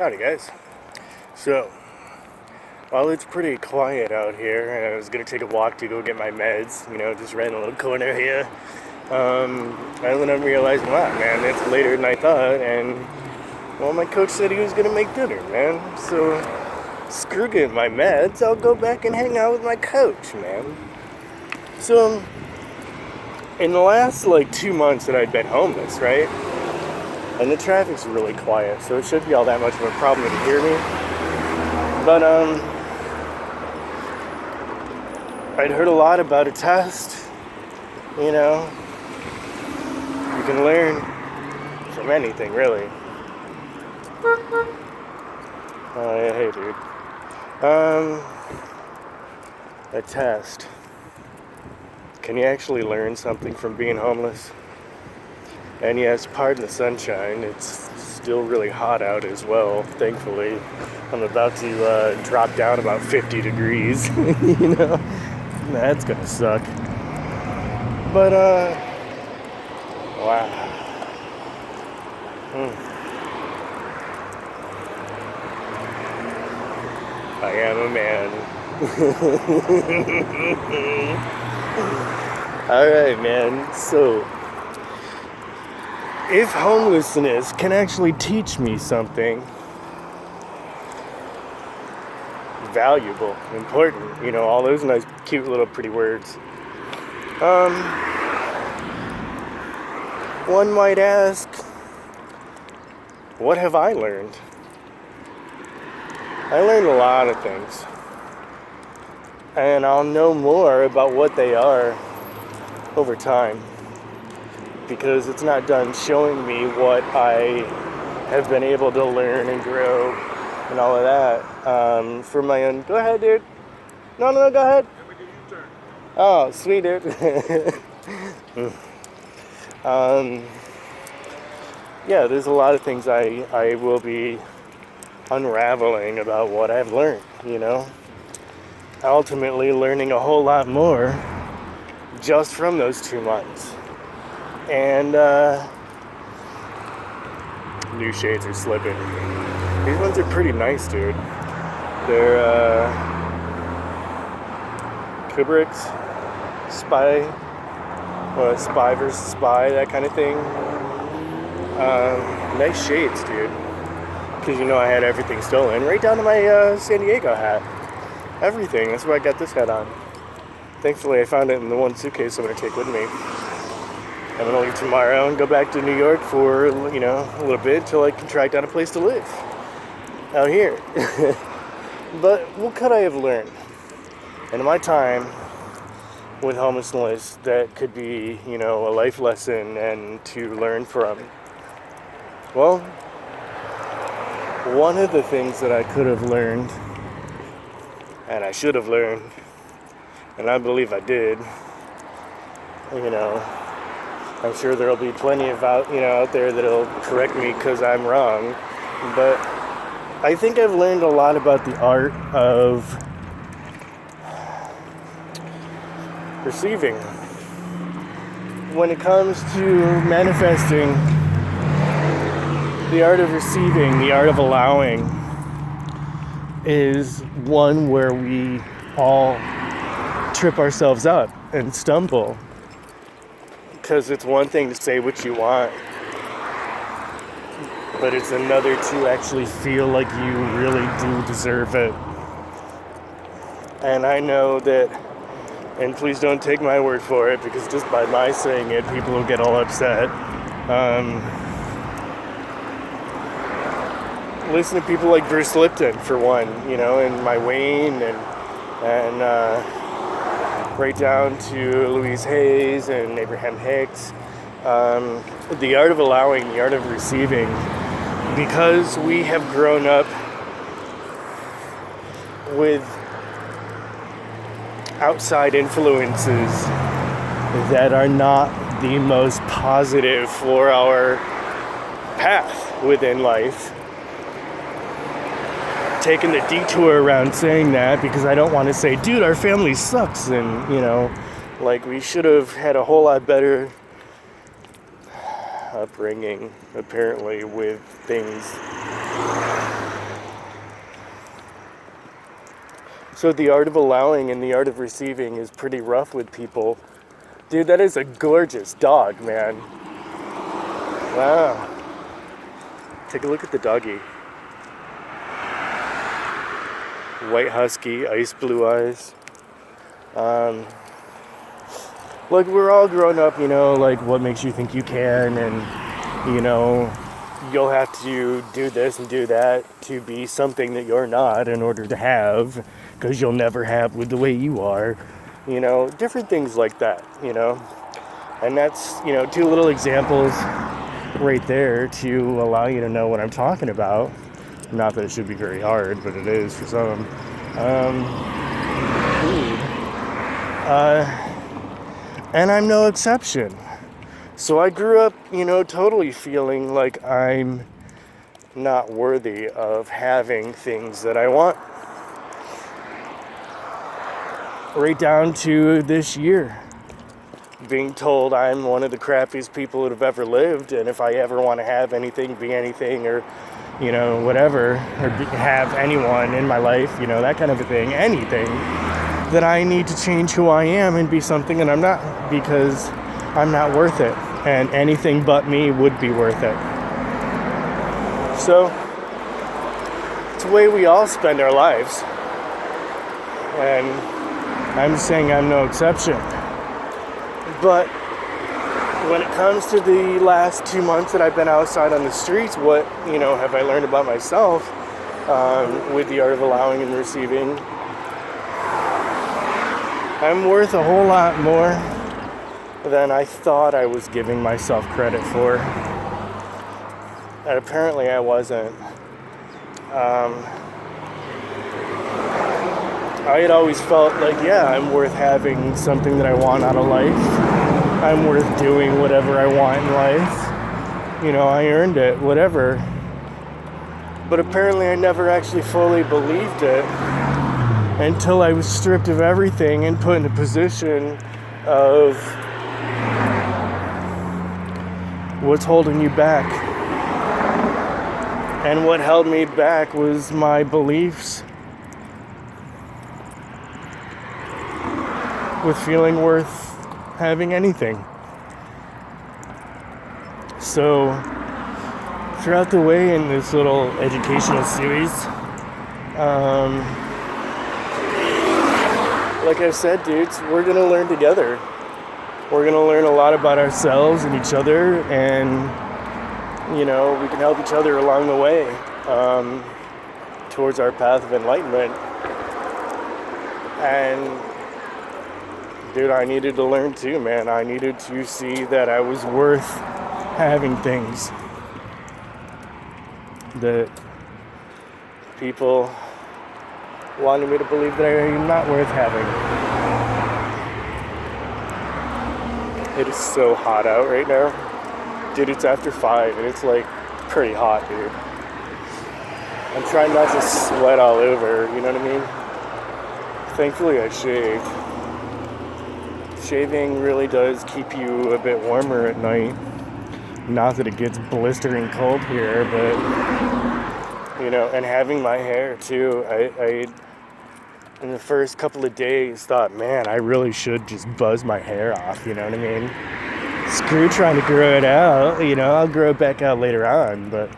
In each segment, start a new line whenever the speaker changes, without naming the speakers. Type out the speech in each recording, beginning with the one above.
Howdy guys. So, while it's pretty quiet out here, and I was gonna take a walk to go get my meds, just right in a little corner here, I ended up realizing, wow, man, it's later than I thought, and, well, my coach said he was gonna make dinner, man, so, screw getting my meds, I'll go back and hang out with my coach, man. So, in the last, 2 months that I'd been homeless, right? And the traffic's really quiet, so it shouldn't be all that much of a problem to hear me. But, I'd heard a lot about a test. You can learn from anything, really. Oh, yeah, hey, dude. A test. Can you actually learn something from being homeless? And yes, pardon the sunshine, it's still really hot out as well, thankfully. I'm about to drop down about 50 degrees, That's gonna suck. But, wow. I am a man. Alright, man, so if homelessness can actually teach me something valuable, important, all those nice, cute little pretty words, one might ask, what have I learned? I learned a lot of things, and I'll know more about what they are over time, because it's not done showing me what I have been able to learn and grow and all of that for my own. Go ahead, dude. No, go ahead. Oh, sweet, dude. Yeah, there's a lot of things I will be unraveling about what I've learned, Ultimately learning a whole lot more just from those 2 months. And new shades are slipping. These ones are pretty nice, dude. They're Kubrick's Spy versus Spy, that kind of thing. Nice shades, dude. Because I had everything stolen, right down to my San Diego hat. Everything. That's why I got this hat on. Thankfully, I found it in the one suitcase I'm going to take with me. I'm going to leave tomorrow and go back to New York for, a little bit till I can track down a place to live out here. But what could I have learned in my time with homelessness that could be, a life lesson and to learn from? Well, one of the things that I could have learned, and I should have learned, and I believe I did, I'm sure there'll be plenty of out there that'll correct me because I'm wrong, but I think I've learned a lot about the art of receiving. When it comes to manifesting, the art of receiving, the art of allowing, is one where we all trip ourselves up and stumble. Because it's one thing to say what you want, but it's another to actually feel like you really do deserve it. And I know that, and please don't take my word for it, because just by my saying it, people will get all upset. Listen to people like Bruce Lipton, for one, and my Wayne, and right down to Louise Hayes and Abraham Hicks. The art of allowing, the art of receiving, because we have grown up with outside influences that are not the most positive for our path within life. Taking the detour around saying that because I don't want to say, dude, our family sucks, and we should have had a whole lot better upbringing, apparently, with things So the art of allowing and the art of receiving is pretty rough with people. Dude, that is a gorgeous dog, man. Wow. Take a look at the doggy. White husky, ice blue eyes. Like, we're all grown up, like, what makes you think you can, and, you'll have to do this and do that to be something that you're not in order to have, because you'll never have with the way you are, different things like that, and that's, two little examples right there to allow you to know what I'm talking about. Not that it should be very hard, but it is for some. And I'm no exception. So I grew up, totally feeling like I'm not worthy of having things that I want. Right down to this year. Being told I'm one of the crappiest people that have ever lived, and if I ever want to have anything, be anything, or, whatever, or have anyone in my life, that kind of a thing, anything, that I need to change who I am and be something that I'm not, because I'm not worth it, and anything but me would be worth it. So it's the way we all spend our lives, and I'm saying I'm no exception. But when it comes to the last 2 months that I've been outside on the streets, what have I learned about myself with the art of allowing and receiving? I'm worth a whole lot more than I thought I was giving myself credit for. And apparently I wasn't. I had always felt like, I'm worth having something that I want out of life. I'm worth doing whatever I want in life. I earned it, whatever. But apparently I never actually fully believed it until I was stripped of everything and put in a position of what's holding you back. And what held me back was my beliefs with feeling worth having anything. So throughout the way in this little educational series, like I said, dudes, we're going to learn together. We're going to learn a lot about ourselves and each other, and, we can help each other along the way towards our path of enlightenment. And, dude, I needed to learn too, man. I needed to see that I was worth having things that people wanted me to believe that I am not worth having. It is so hot out right now. Dude, it's after 5 and it's like pretty hot, dude. I'm trying not to sweat all over, you know what I mean? Thankfully I shaved. Shaving really does keep you a bit warmer at night. Not that it gets blistering cold here, but and having my hair too, I in the first couple of days thought, man, I really should just buzz my hair off, you know what I mean? Screw trying to grow it out, I'll grow it back out later on, but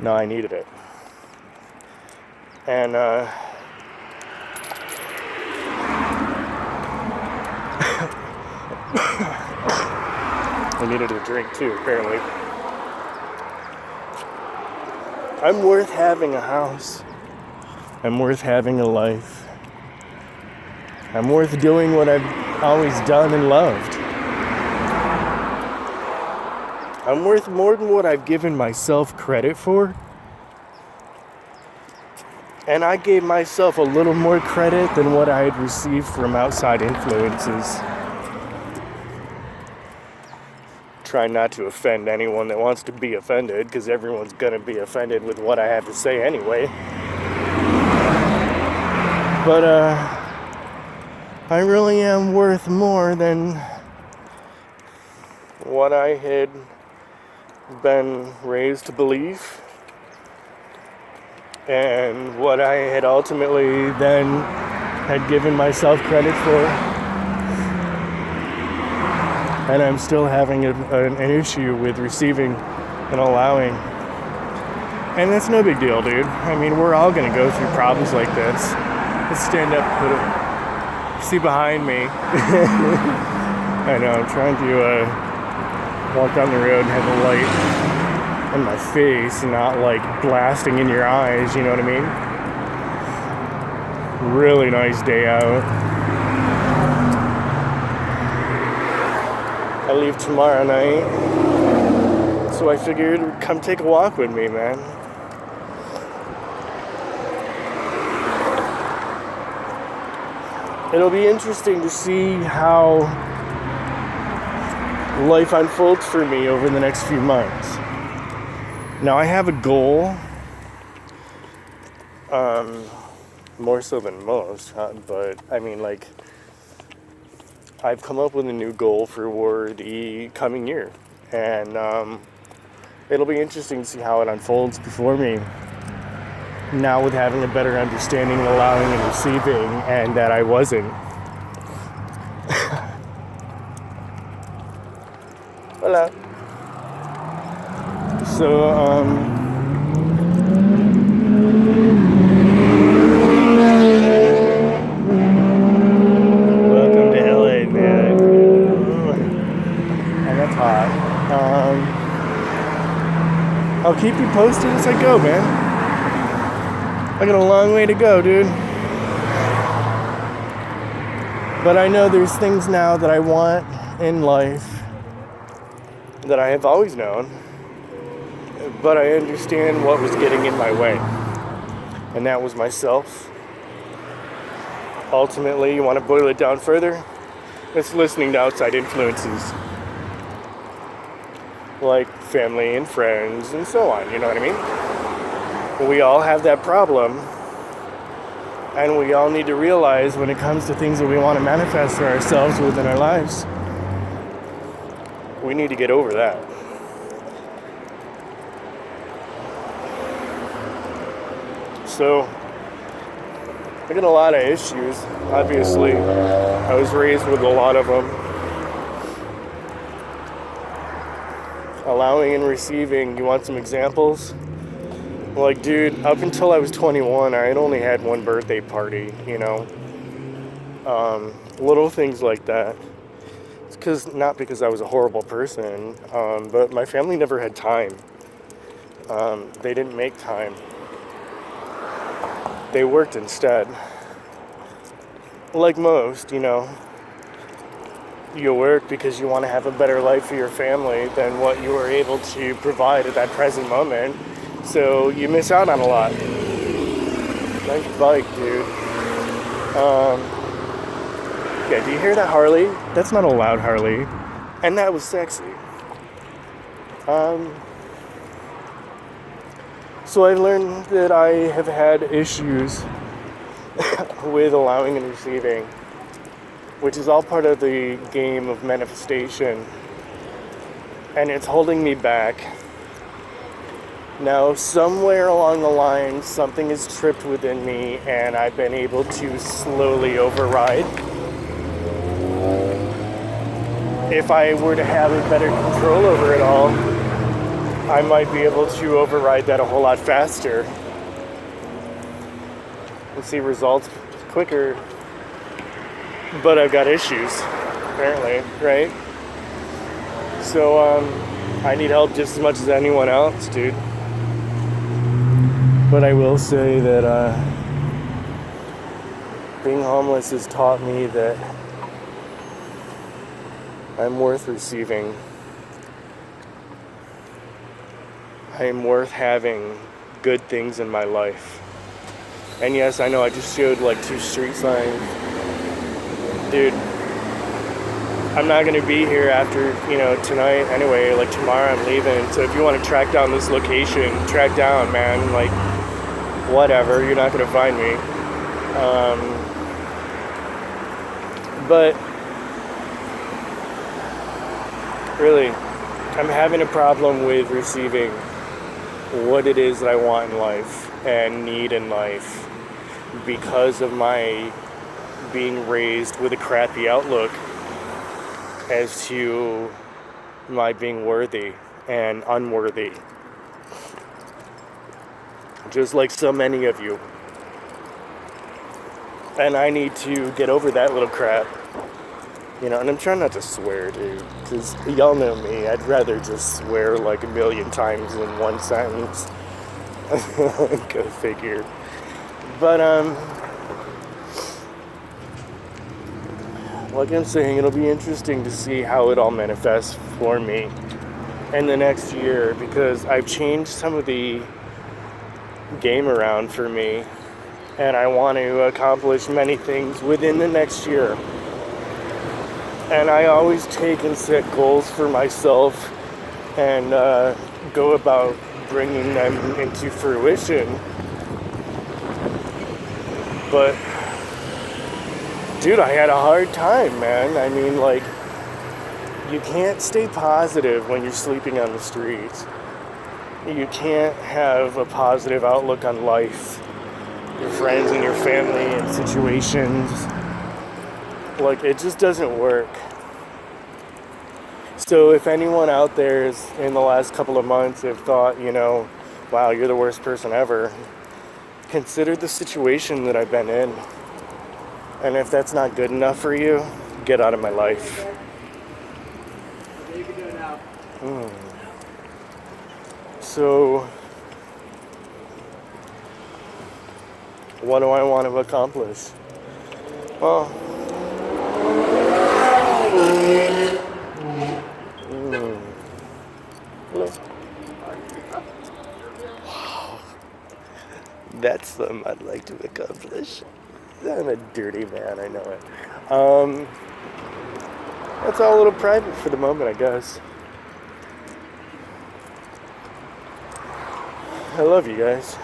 no, I needed it. And I needed a drink too, apparently. I'm worth having a house. I'm worth having a life. I'm worth doing what I've always done and loved. I'm worth more than what I've given myself credit for. And I gave myself a little more credit than what I had received from outside influences. Try not to offend anyone that wants to be offended, because everyone's going to be offended with what I have to say anyway. But I really am worth more than what I had been raised to believe, and what I had ultimately then had given myself credit for. And I'm still having an issue with receiving and allowing. And that's no big deal, dude. I mean, we're all going to go through problems like this. Let's stand up, see behind me. I know, I'm trying to walk down the road and have the light in my face and not like blasting in your eyes, you know what I mean? Really nice day out. I leave tomorrow night, so I figured come take a walk with me, man. It'll be interesting to see how life unfolds for me over the next few months. Now I have a goal, more so than most, but I mean, like, I've come up with a new goal for the coming year, and it'll be interesting to see how it unfolds before me. Now with having a better understanding, allowing and receiving, and that I wasn't. Hello. So, welcome to LA, man. And that's hot. I'll keep you posted as I go, man. I got a long way to go, dude. But I know there's things now that I want in life that I have always known, but I understand what was getting in my way, and that was myself. Ultimately, you want to boil it down further, it's listening to outside influences like family and friends and so on, you know what I mean? We all have that problem, and we all need to realize when it comes to things that we want to manifest for ourselves within our lives, we need to get over that. So, I got a lot of issues, obviously. I was raised with a lot of them. Allowing and receiving, you want some examples? Like, dude, up until I was 21, I had only had one birthday party, you know? Little things like that. It's not because I was a horrible person, but my family never had time. They didn't make time. They worked instead. Like most, you know, you work because you want to have a better life for your family than what you were able to provide at that present moment. So you miss out on a lot. Nice bike, dude. Yeah, do you hear that Harley? That's not a loud Harley. And that was sexy. So I've learned that I have had issues with allowing and receiving, which is all part of the game of manifestation. And it's holding me back. Now, somewhere along the line, something is tripped within me, and I've been able to slowly override. If I were to have a better control over it all, I might be able to override that a whole lot faster and see results quicker. But I've got issues, apparently, right? So, I need help just as much as anyone else, dude. But I will say that being homeless has taught me that I'm worth receiving. I am worth having good things in my life. And yes, I know I just showed like 2 street signs. Dude, I'm not going to be here after, tonight anyway. Like tomorrow I'm leaving. So if you want to track down this location, track down, man. Like, whatever. You're not going to find me. But really, I'm having a problem with receiving what it is that I want in life and need in life because of my being raised with a crappy outlook as to my being worthy and unworthy. Just like so many of you. And I need to get over that little crap. And I'm trying not to swear, dude, because y'all know me. I'd rather just swear like a million times in one sentence. Go figure. But, like I'm saying, it'll be interesting to see how it all manifests for me in the next year, because I've changed some of the game around for me, and I want to accomplish many things within the next year. And I always take and set goals for myself and go about bringing them into fruition. But, dude, I had a hard time, man. I mean, like, you can't stay positive when you're sleeping on the streets. You can't have a positive outlook on life, your friends and your family and situations. Like, it just doesn't work. So if anyone out there is in the last couple of months have thought, wow, you're the worst person ever, consider the situation that I've been in. And if that's not good enough for you, get out of my life. So, what do I want to accomplish? Well, that's something I'd like to accomplish. I'm a dirty man, I know it. That's all a little private for the moment, I guess. I love you guys.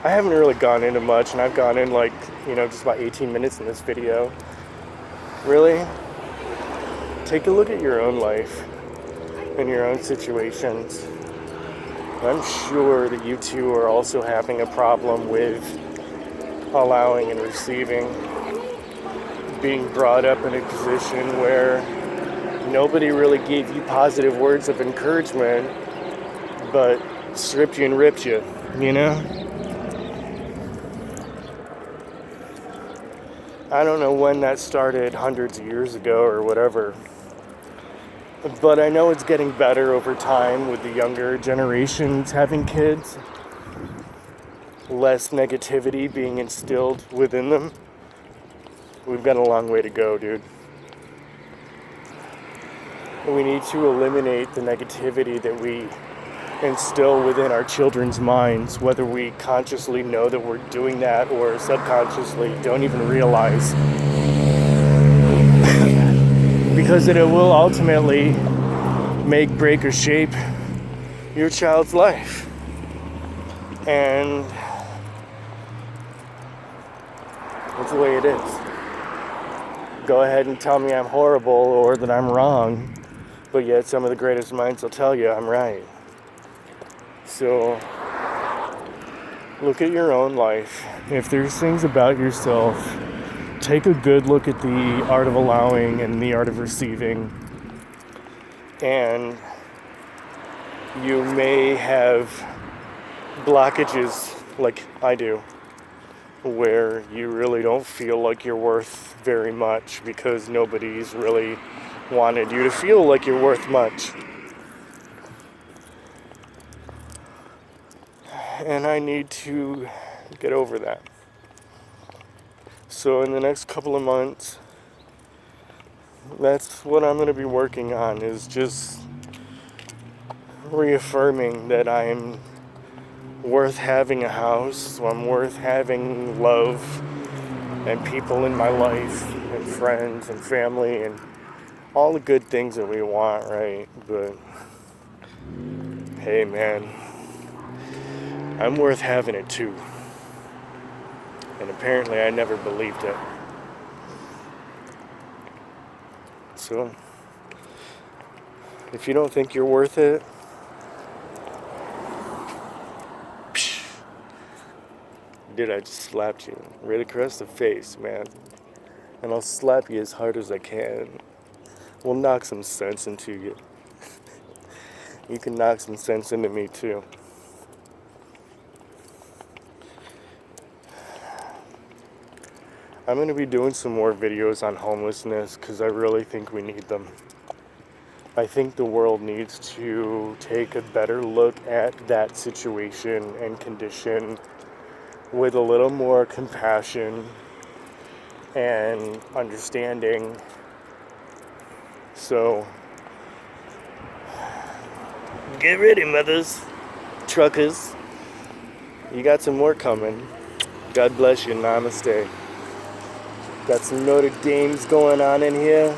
I haven't really gone into much, and I've gone in just about 18 minutes in this video. Really? Take a look at your own life and your own situations. I'm sure that you two are also having a problem with allowing and receiving, being brought up in a position where nobody really gave you positive words of encouragement, but stripped you and ripped you, I don't know when that started, hundreds of years ago or whatever. But I know it's getting better over time with the younger generations having kids. Less negativity being instilled within them. We've got a long way to go, dude. We need to eliminate the negativity that we instill within our children's minds, whether we consciously know that we're doing that or subconsciously don't even realize. Because it will ultimately make, break, or shape your child's life. And that's the way it is. Go ahead and tell me I'm horrible or that I'm wrong, but yet some of the greatest minds will tell you I'm right. So, look at your own life. If there's things about yourself, take a good look at the art of allowing and the art of receiving. And you may have blockages like I do, where you really don't feel like you're worth very much because nobody's really wanted you to feel like you're worth much. And I need to get over that. So in the next couple of months, that's what I'm going to be working on, is just reaffirming that I'm worth having a house, I'm worth having love and people in my life and friends and family and all the good things that we want, right? But hey, man, I'm worth having it too. And apparently I never believed it. So, if you don't think you're worth it, did, I just slapped you right across the face, man. And I'll slap you as hard as I can. We'll knock some sense into you. You can knock some sense into me too. I'm going to be doing some more videos on homelessness because I really think we need them. I think the world needs to take a better look at that situation and condition with a little more compassion and understanding. So, get ready, mothers, truckers. You got some more coming. God bless you. Namaste. Got some Notre Dames going on in here.